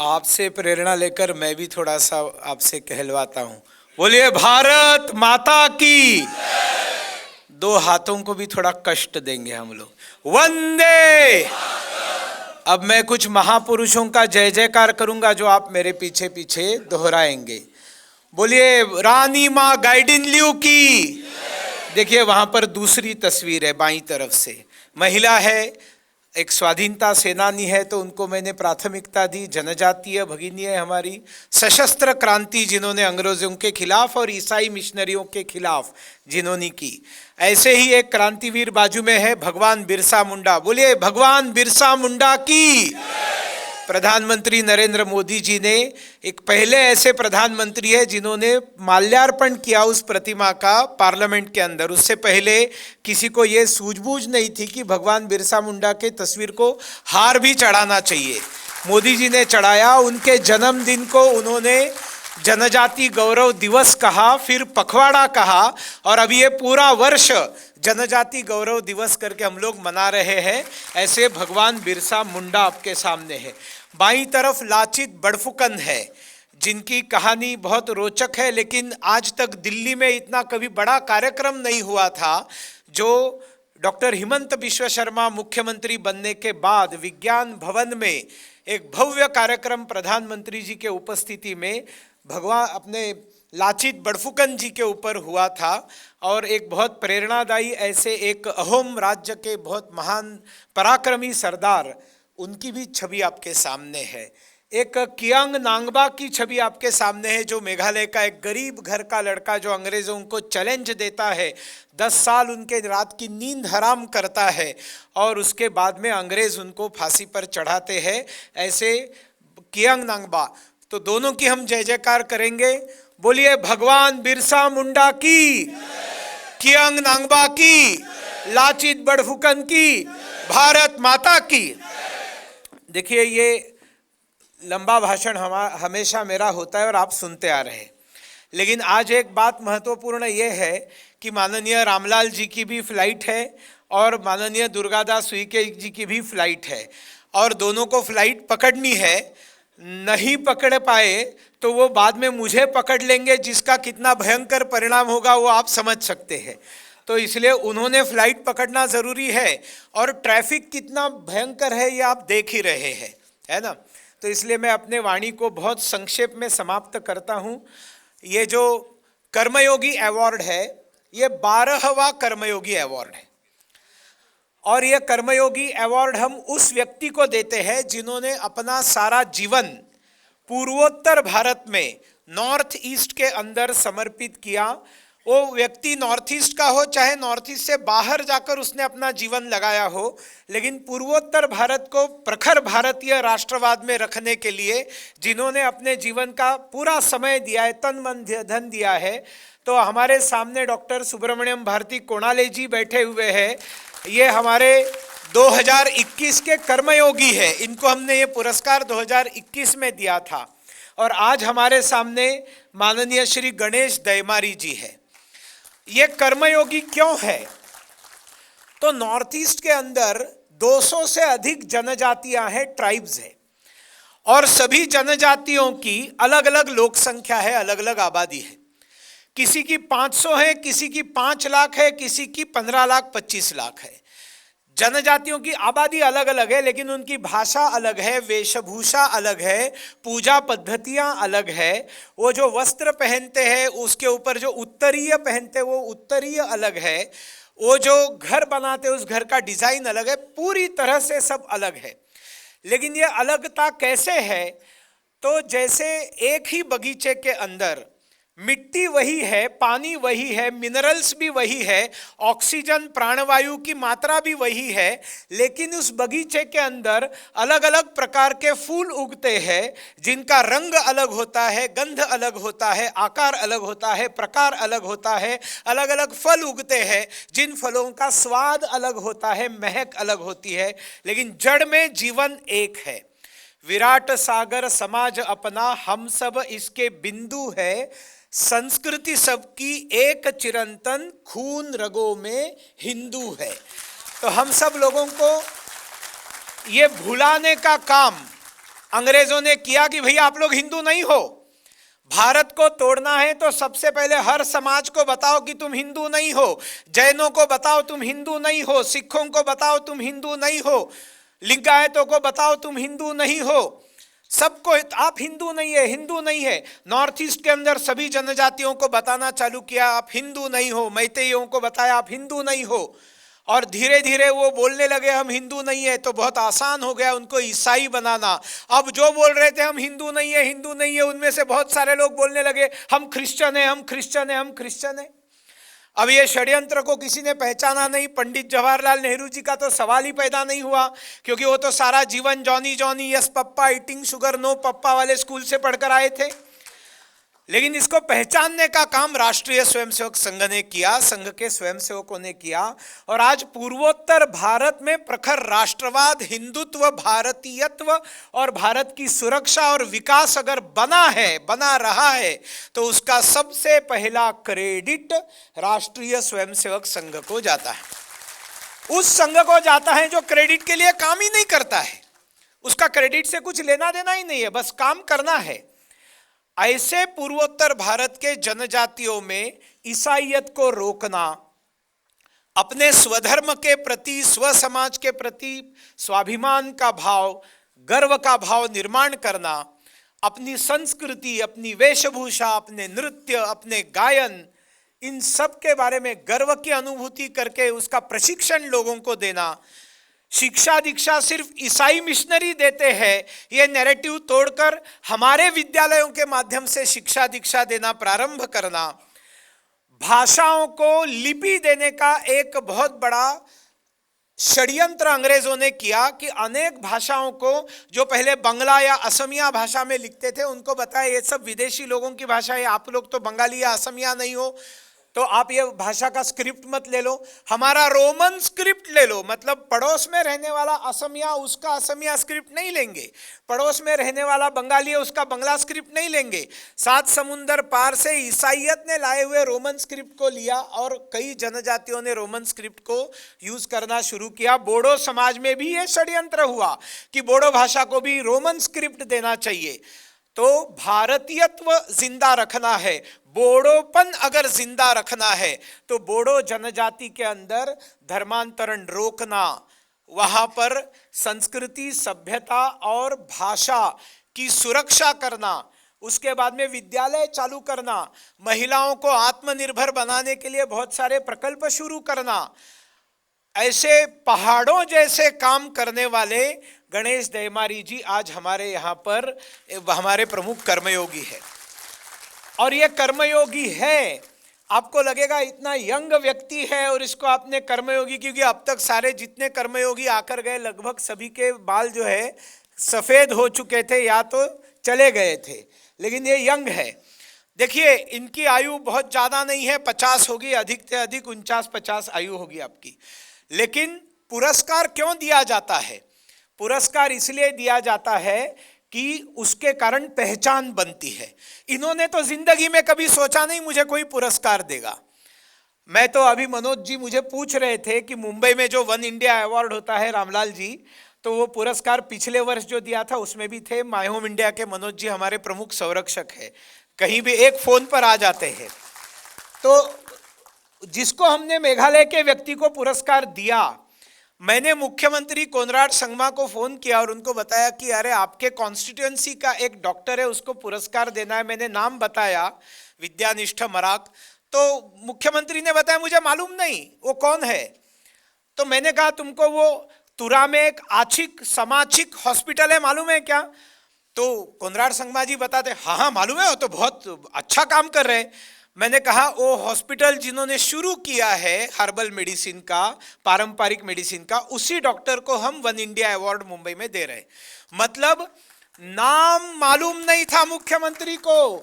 आपसे प्रेरणा लेकर मैं भी थोड़ा सा आपसे कहलवाता हूँ। बोलिए भारत माता की। दो हाथों को भी थोड़ा कष्ट देंगे हम लोग। वंदे। अब मैं कुछ महापुरुषों का जय जयकार करूंगा जो आप मेरे पीछे पीछे दोहराएंगे। बोलिए रानी माँ गाइडिनलियू की। देखिए वहां पर दूसरी तस्वीर है बाईं तरफ से, महिला है, एक स्वाधीनता सेनानी है, तो उनको मैंने प्राथमिकता दी। जनजातीय भगिनी है हमारी, सशस्त्र क्रांति जिन्होंने अंग्रेजों के खिलाफ और ईसाई मिशनरियों के खिलाफ जिन्होंने की। ऐसे ही एक क्रांतिवीर बाजू में है, भगवान बिरसा मुंडा। बोलिए भगवान बिरसा मुंडा की। प्रधानमंत्री नरेंद्र मोदी जी ने एक पहले ऐसे प्रधानमंत्री है जिन्होंने माल्यार्पण किया उस प्रतिमा का पार्लियामेंट के अंदर। उससे पहले किसी को ये सूझबूझ नहीं थी कि भगवान बिरसा मुंडा के तस्वीर को हार भी चढ़ाना चाहिए। मोदी जी ने चढ़ाया। उनके जन्मदिन को उन्होंने जनजाति गौरव दिवस कहा, फिर पखवाड़ा कहा, और अब ये पूरा वर्ष जनजाति गौरव दिवस करके हम लोग मना रहे हैं। ऐसे भगवान बिरसा मुंडा आपके सामने है। बाईं तरफ लाचित बड़फुकन है जिनकी कहानी बहुत रोचक है, लेकिन आज तक दिल्ली में इतना कभी बड़ा कार्यक्रम नहीं हुआ था। जो डॉक्टर हिमंत बिश्व शर्मा मुख्यमंत्री बनने के बाद विज्ञान भवन में एक भव्य कार्यक्रम प्रधानमंत्री जी के उपस्थिति में भगवान अपने लाचित बड़फुकन जी के ऊपर हुआ था। और एक बहुत प्रेरणादायी ऐसे एक अहोम राज्य के बहुत महान पराक्रमी सरदार, उनकी भी छवि आपके सामने है। एक कियांग नांगबा की छवि आपके सामने है, जो मेघालय का एक गरीब घर का लड़का जो अंग्रेजों को चैलेंज देता है, 10 साल उनके रात की नींद हराम करता है और उसके बाद में अंग्रेज उनको फांसी पर चढ़ाते हैं। ऐसे कियांग नांगबा, तो दोनों की हम जय जयकार करेंगे। बोलिए भगवान बिरसा मुंडा की, कियांग नांगबा की, लाचित बड़फुकन की, भारत माता की। देखिए ये लंबा भाषण हमेशा मेरा होता है और आप सुनते आ रहे हैं, लेकिन आज एक बात महत्वपूर्ण ये है कि माननीय रामलाल जी की भी फ्लाइट है और माननीय दुर्गादास उइके जी की भी फ्लाइट है, और दोनों को फ्लाइट पकड़नी है। नहीं पकड़ पाए तो वो बाद में मुझे पकड़ लेंगे, जिसका कितना भयंकर परिणाम होगा वो आप समझ सकते हैं। तो इसलिए उन्होंने फ्लाइट पकड़ना ज़रूरी है, और ट्रैफिक कितना भयंकर है ये आप देख ही रहे हैं, है ना। तो इसलिए मैं अपने वाणी को बहुत संक्षेप में समाप्त करता हूँ। ये जो कर्मयोगी अवार्ड है, ये 12वां कर्मयोगी अवार्ड है, और ये कर्मयोगी अवार्ड हम उस व्यक्ति को देते हैं जिन्होंने अपना सारा जीवन पूर्वोत्तर भारत में नॉर्थ ईस्ट के अंदर समर्पित किया। वो व्यक्ति नॉर्थ ईस्ट का हो चाहे नॉर्थ ईस्ट से बाहर जाकर उसने अपना जीवन लगाया हो, लेकिन पूर्वोत्तर भारत को प्रखर भारतीय राष्ट्रवाद में रखने के लिए जिन्होंने अपने जीवन का पूरा समय दिया है, तन मन धन दिया है। तो हमारे सामने डॉक्टर सुब्रमण्यम भारती कोणाले जी बैठे हुए हैं। ये हमारे 2021 के कर्मयोगी है, इनको हमने ये पुरस्कार 2021 में दिया था। और आज हमारे सामने माननीय श्री गणेश दयमारी जी है। ये कर्मयोगी क्यों है? तो नॉर्थ ईस्ट के अंदर 200 से अधिक जनजातियां हैं, ट्राइब्स हैं, और सभी जनजातियों की अलग अलग लोक संख्या है, अलग अलग आबादी है। किसी की 500 है, किसी की 5 लाख है, किसी की 15 लाख 25 लाख है। जनजातियों की आबादी अलग अलग है, लेकिन उनकी भाषा अलग है, वेशभूषा अलग है, पूजा पद्धतियां अलग है। वो जो वस्त्र पहनते हैं उसके ऊपर जो उत्तरीय पहनते हैं वो उत्तरीय अलग है। वो जो घर बनाते हैं उस घर का डिजाइन अलग है, पूरी तरह से सब अलग है। लेकिन ये अलगता कैसे है? तो जैसे एक ही बगीचे के अंदर मिट्टी वही है, पानी वही है, मिनरल्स भी वही है, ऑक्सीजन प्राणवायु की मात्रा भी वही है, लेकिन उस बगीचे के अंदर अलग अलग प्रकार के फूल उगते हैं जिनका रंग अलग होता है, गंध अलग होता है, आकार अलग होता है, प्रकार अलग होता है। अलग अलग फल उगते हैं जिन फलों का स्वाद अलग होता है, महक अलग होती है, लेकिन जड़ में जीवन एक है। विराट सागर समाज अपना, हम सब इसके बिंदु है। संस्कृति सबकी एक चिरंतन, खून रगों में हिंदू है। तो हम सब लोगों को ये भुलाने का काम अंग्रेजों ने किया कि भैया आप लोग हिंदू नहीं हो, भारत को तोड़ना है तो सबसे पहले हर समाज को बताओ कि तुम हिंदू नहीं हो, जैनों को बताओ तुम हिंदू नहीं हो, सिखों को बताओ तुम हिंदू नहीं हो, लिंगायतों को बताओ तुम हिंदू नहीं हो, सबको आप हिंदू नहीं है, हिंदू नहीं है। नॉर्थ ईस्ट के अंदर सभी जनजातियों को बताना चालू किया आप हिंदू नहीं हो, मैतेइयों को बताया आप हिंदू नहीं हो, और धीरे धीरे वो बोलने लगे हम हिंदू नहीं है, तो बहुत आसान हो गया उनको ईसाई बनाना। अब जो बोल रहे थे हम हिंदू नहीं है, हिंदू नहीं है, उनमें से बहुत सारे लोग बोलने लगे हम क्रिश्चियन है, हम क्रिश्चियन है, हम क्रिश्चियन है। अब ये षड्यंत्र को किसी ने पहचाना नहीं। पंडित जवाहरलाल नेहरू जी का तो सवाल ही पैदा नहीं हुआ, क्योंकि वो तो सारा जीवन जॉनी जॉनी यस पप्पा ईटिंग शुगर नो पप्पा वाले स्कूल से पढ़कर आए थे। लेकिन इसको पहचानने का काम राष्ट्रीय स्वयंसेवक संघ ने किया, संघ के स्वयंसेवकों ने किया, और आज पूर्वोत्तर भारत में प्रखर राष्ट्रवाद, हिंदुत्व, भारतीयत्व और भारत की सुरक्षा और विकास अगर बना रहा है तो उसका सबसे पहला क्रेडिट राष्ट्रीय स्वयंसेवक संघ को जाता है। उस संघ को जाता है जो क्रेडिट के लिए काम ही नहीं करता है, उसका क्रेडिट से कुछ लेना देना ही नहीं है, बस काम करना है। ऐसे पूर्वोत्तर भारत के जनजातियों में ईसाईयत को रोकना, अपने स्वधर्म के प्रति, स्व समाज के प्रति स्वाभिमान का भाव, गर्व का भाव निर्माण करना, अपनी संस्कृति, अपनी वेशभूषा, अपने नृत्य, अपने गायन, इन सब के बारे में गर्व की अनुभूति करके उसका प्रशिक्षण लोगों को देना। शिक्षा दीक्षा सिर्फ ईसाई मिशनरी देते हैं, ये नैरेटिव तोड़कर हमारे विद्यालयों के माध्यम से शिक्षा दीक्षा देना प्रारंभ करना। भाषाओं को लिपि देने का एक बहुत बड़ा षड्यंत्र अंग्रेजों ने किया कि अनेक भाषाओं को, जो पहले बंगला या असमिया भाषा में लिखते थे, उनको बताया ये सब विदेशी लोगों की भाषा है, आप लोग तो बंगाली या असमिया नहीं हो, तो आप ये भाषा का स्क्रिप्ट मत ले लो, हमारा रोमन स्क्रिप्ट ले लो। मतलब पड़ोस में रहने वाला असमिया उसका असमिया स्क्रिप्ट नहीं लेंगे, पड़ोस में रहने वाला बंगाली है उसका बंगला स्क्रिप्ट नहीं लेंगे। 7 समुंदर पार से ईसाईयत ने लाए हुए रोमन स्क्रिप्ट को लिया और कई जनजातियों ने रोमन स्क्रिप्ट को यूज करना शुरू किया। बोडो समाज में भी ये षड्यंत्र हुआ कि बोडो भाषा को भी रोमन स्क्रिप्ट देना चाहिए। तो भारतीयत्व जिंदा रखना है, बोडोपन अगर जिंदा रखना है तो बोडो जनजाति के अंदर धर्मांतरण रोकना, वहां पर संस्कृति, सभ्यता और भाषा की सुरक्षा करना, उसके बाद में विद्यालय चालू करना, महिलाओं को आत्मनिर्भर बनाने के लिए बहुत सारे प्रकल्प शुरू करना, ऐसे पहाड़ों जैसे काम करने वाले गणेश दयमारी जी आज हमारे यहाँ पर हमारे प्रमुख कर्मयोगी है। और ये कर्मयोगी है, आपको लगेगा इतना यंग व्यक्ति है और इसको आपने कर्मयोगी, क्योंकि अब तक सारे जितने कर्मयोगी आकर गए लगभग सभी के बाल जो है सफ़ेद हो चुके थे या तो चले गए थे, लेकिन ये यंग है। देखिए इनकी आयु बहुत ज़्यादा नहीं है, 50 होगी, अधिक से अधिक 49-50 आयु होगी आपकी। लेकिन पुरस्कार क्यों दिया जाता है? पुरस्कार इसलिए दिया जाता है कि उसके कारण पहचान बनती है। इन्होंने तो जिंदगी में कभी सोचा नहीं मुझे कोई पुरस्कार देगा। मैं तो अभी मनोज जी मुझे पूछ रहे थे कि मुंबई में जो वन इंडिया अवार्ड होता है रामलाल जी, तो वो पुरस्कार पिछले वर्ष जो दिया था उसमें भी थे। माय होम इंडिया के मनोज जी हमारे प्रमुख संरक्षक है, कहीं भी एक फोन पर आ जाते हैं। तो जिसको हमने मेघालय के व्यक्ति को पुरस्कार दिया, मैंने मुख्यमंत्री कोनराड संगमा को फोन किया और उनको बताया कि अरे आपके कॉन्स्टिट्यूएंसी का एक डॉक्टर है उसको पुरस्कार देना है। मैंने नाम बताया, विद्यानिष्ठ मराक। तो मुख्यमंत्री ने बताया मुझे मालूम नहीं वो कौन है। तो मैंने कहा तुमको वो तुरा में एक आछिक समाचिक हॉस्पिटल है मालूम है क्या? तो कोनराड संगमा जी बताते हाँ हाँ मालूम है, वो तो बहुत अच्छा काम कर रहे हैं। मैंने कहा वो हॉस्पिटल जिन्होंने शुरू किया है हर्बल मेडिसिन का, पारंपरिक मेडिसिन का, उसी डॉक्टर को हम वन इंडिया अवार्ड मुंबई में दे रहे। मतलब नाम मालूम नहीं था मुख्यमंत्री को,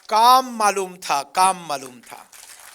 काम मालूम था, काम मालूम था।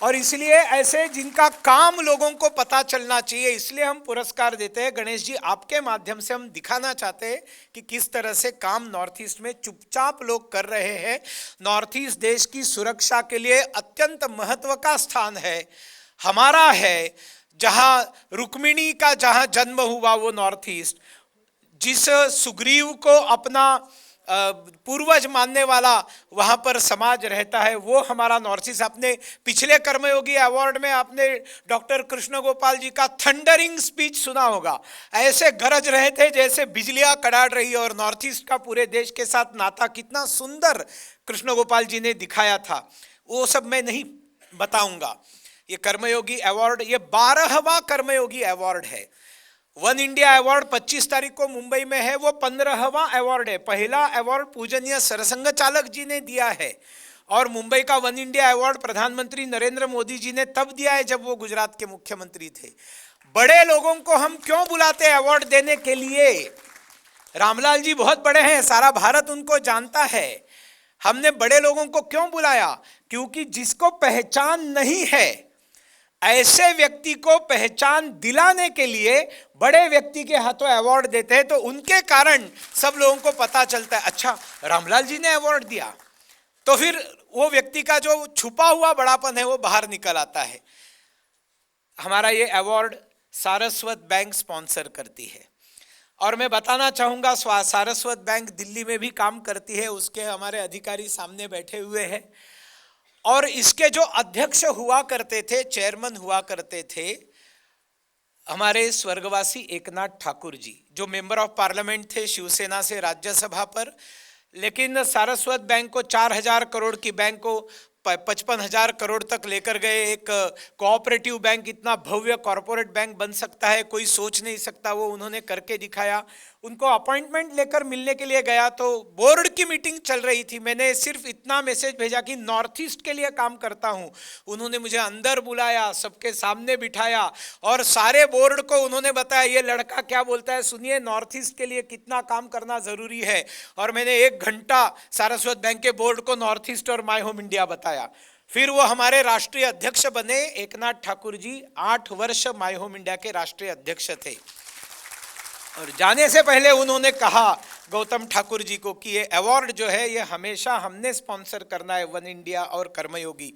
और इसलिए ऐसे जिनका काम लोगों को पता चलना चाहिए, इसलिए हम पुरस्कार देते हैं। गणेश जी आपके माध्यम से हम दिखाना चाहते हैं कि किस तरह से काम नॉर्थ ईस्ट में चुपचाप लोग कर रहे हैं। नॉर्थ ईस्ट देश की सुरक्षा के लिए अत्यंत महत्व का स्थान है, हमारा है। जहाँ रुक्मिणी का जहाँ जन्म हुआ वो नॉर्थ ईस्ट, जिस सुग्रीव को अपना पूर्वज मानने वाला वहाँ पर समाज रहता है, वो हमारा नॉर्थ ईस्ट। आपने पिछले कर्मयोगी अवार्ड में आपने डॉक्टर कृष्ण गोपाल जी का थंडरिंग स्पीच सुना होगा। ऐसे गरज रहे थे जैसे बिजलियाँ कड़ाड़ रही, और नॉर्थ ईस्ट का पूरे देश के साथ नाता कितना सुंदर कृष्ण गोपाल जी ने दिखाया था, वो सब मैं नहीं बताऊंगा। ये कर्मयोगी अवार्ड, ये 12वां कर्मयोगी अवार्ड है। वन इंडिया अवार्ड 25 तारीख को मुंबई में है, वो 15वां अवार्ड है। पहला अवार्ड पूजनीय सरसंघ चालक जी ने दिया है, और मुंबई का वन इंडिया अवार्ड प्रधानमंत्री नरेंद्र मोदी जी ने तब दिया है जब वो गुजरात के मुख्यमंत्री थे। बड़े लोगों को हम क्यों बुलाते हैं अवार्ड देने के लिए? रामलाल जी बहुत बड़े हैं, सारा भारत उनको जानता है। हमने बड़े लोगों को क्यों बुलाया? क्योंकि जिसको पहचान नहीं है, ऐसे व्यक्ति को पहचान दिलाने के लिए बड़े व्यक्ति के हाथों अवार्ड देते हैं, तो उनके कारण सब लोगों को पता चलता है, अच्छा रामलाल जी ने अवार्ड दिया, तो फिर वो व्यक्ति का जो छुपा हुआ बड़ापन है वो बाहर निकल आता है। हमारा ये अवार्ड सारस्वत बैंक स्पॉन्सर करती है, और मैं बताना चाहूँगा सारस्वत बैंक दिल्ली में भी काम करती है, उसके हमारे अधिकारी सामने बैठे हुए हैं। और इसके जो अध्यक्ष हुआ करते थे, चेयरमैन हुआ करते थे, हमारे स्वर्गवासी एकनाथ ठाकुर जी, जो मेंबर ऑफ पार्लियामेंट थे शिवसेना से राज्यसभा पर, लेकिन सारस्वत बैंक को 4000 करोड़ की बैंक को 55,000 करोड़ तक लेकर गए। एक कोऑपरेटिव बैंक इतना भव्य कॉरपोरेट बैंक बन सकता है, कोई सोच नहीं सकता, वो उन्होंने करके दिखाया। उनको अपॉइंटमेंट लेकर मिलने के लिए गया तो बोर्ड की मीटिंग चल रही थी। मैंने सिर्फ इतना मैसेज भेजा कि नॉर्थ ईस्ट के लिए काम करता हूँ। उन्होंने मुझे अंदर बुलाया, सबके सामने बिठाया, और सारे बोर्ड को उन्होंने बताया ये लड़का क्या बोलता है, सुनिए नॉर्थ ईस्ट के लिए कितना काम करना ज़रूरी है। और मैंने 1 घंटा सारस्वत बैंक के बोर्ड को नॉर्थ ईस्ट और माय होम इंडिया बताया। फिर वो हमारे राष्ट्रीय अध्यक्ष बने। एकनाथ ठाकुर जी 8 वर्ष माय होम इंडिया के राष्ट्रीय अध्यक्ष थे, और जाने से पहले उन्होंने कहा गौतम ठाकुर जी को कि ये अवार्ड जो है ये हमेशा हमने स्पॉन्सर करना है, वन इंडिया और कर्मयोगी।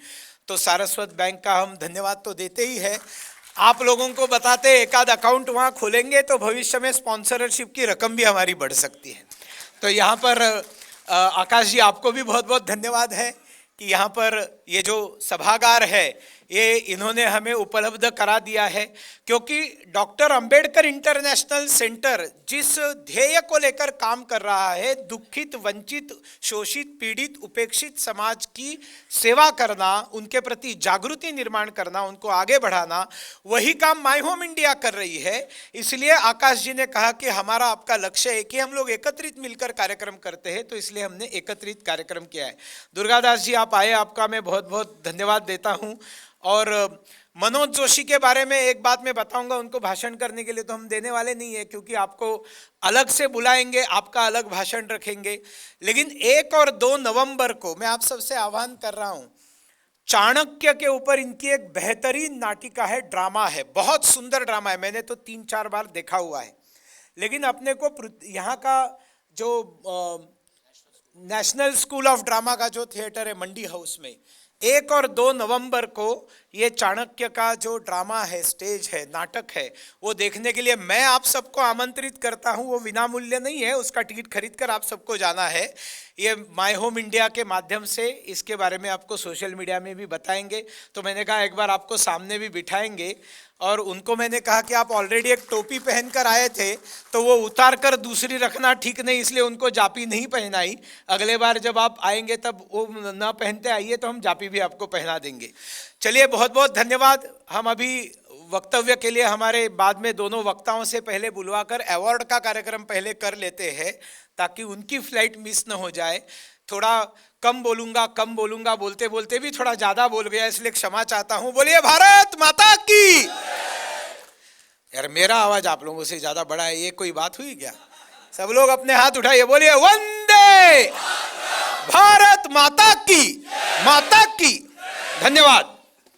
तो सारस्वत बैंक का हम धन्यवाद तो देते ही है, आप लोगों को बताते एक आध अकाउंट वहाँ खोलेंगे तो भविष्य में स्पॉन्सरशिप की रकम भी हमारी बढ़ सकती है। तो यहाँ पर आकाश जी आपको भी बहुत बहुत धन्यवाद है कि यहाँ पर ये जो सभागार है ये इन्होंने हमें उपलब्ध करा दिया है, क्योंकि डॉक्टर अंबेडकर इंटरनेशनल सेंटर जिस ध्येय को लेकर काम कर रहा है, दुखित, वंचित, शोषित, पीड़ित, उपेक्षित समाज की सेवा करना, उनके प्रति जागृति निर्माण करना, उनको आगे बढ़ाना, वही काम माय होम इंडिया कर रही है। इसलिए आकाश जी ने कहा कि हमारा आपका लक्ष्य है कि हम लोग एकत्रित मिलकर कार्यक्रम करते हैं, तो इसलिए हमने एकत्रित कार्यक्रम किया है। दुर्गादास जी आप आए, आपका मैं बहुत बहुत धन्यवाद देता हूँ। और मनोज जोशी के बारे में एक बात मैं बताऊंगा, उनको भाषण करने के लिए तो हम देने वाले नहीं है, क्योंकि आपको अलग से बुलाएंगे, आपका अलग भाषण रखेंगे। लेकिन 1 और 2 नवंबर को मैं आप सबसे आह्वान कर रहा हूं, चाणक्य के ऊपर इनकी एक बेहतरीन नाटिका है, ड्रामा है, बहुत सुंदर ड्रामा है। मैंने तो 3-4 बार देखा हुआ है। लेकिन अपने को यहाँ का जो नेशनल स्कूल ऑफ ड्रामा का जो थिएटर है मंडी हाउस में, 1 और 2 नवंबर को ये चाणक्य का जो ड्रामा है, स्टेज है, नाटक है, वो देखने के लिए मैं आप सबको आमंत्रित करता हूँ। वो विनामूल्य नहीं है, उसका टिकट खरीदकर आप सबको जाना है। ये माय होम इंडिया के माध्यम से इसके बारे में आपको सोशल मीडिया में भी बताएंगे। तो मैंने कहा एक बार आपको सामने भी बिठाएंगे, और उनको मैंने कहा कि आप ऑलरेडी एक टोपी पहनकर आए थे तो वो उतार कर दूसरी रखना ठीक नहीं, इसलिए उनको जापी नहीं पहनाई। अगले बार जब आप आएंगे तब वो ना पहनते आइए, तो हम जापी भी आपको पहना देंगे। चलिए बहुत बहुत धन्यवाद। हम अभी वक्तव्य के लिए हमारे बाद में दोनों वक्ताओं से पहले बुलवाकर अवार्ड का कार्यक्रम पहले कर लेते हैं, ताकि उनकी फ्लाइट मिस न हो जाए। थोड़ा कम बोलूंगा बोलते बोलते भी थोड़ा ज़्यादा बोल गया, इसलिए क्षमा चाहता हूँ। बोलिए भारत माता की। यार मेरा आवाज़ आप लोगों से ज़्यादा बड़ा है, ये कोई बात हुई क्या? सब लोग अपने हाथ उठाइए, बोलिए वंदे भारत माता की। धन्यवाद।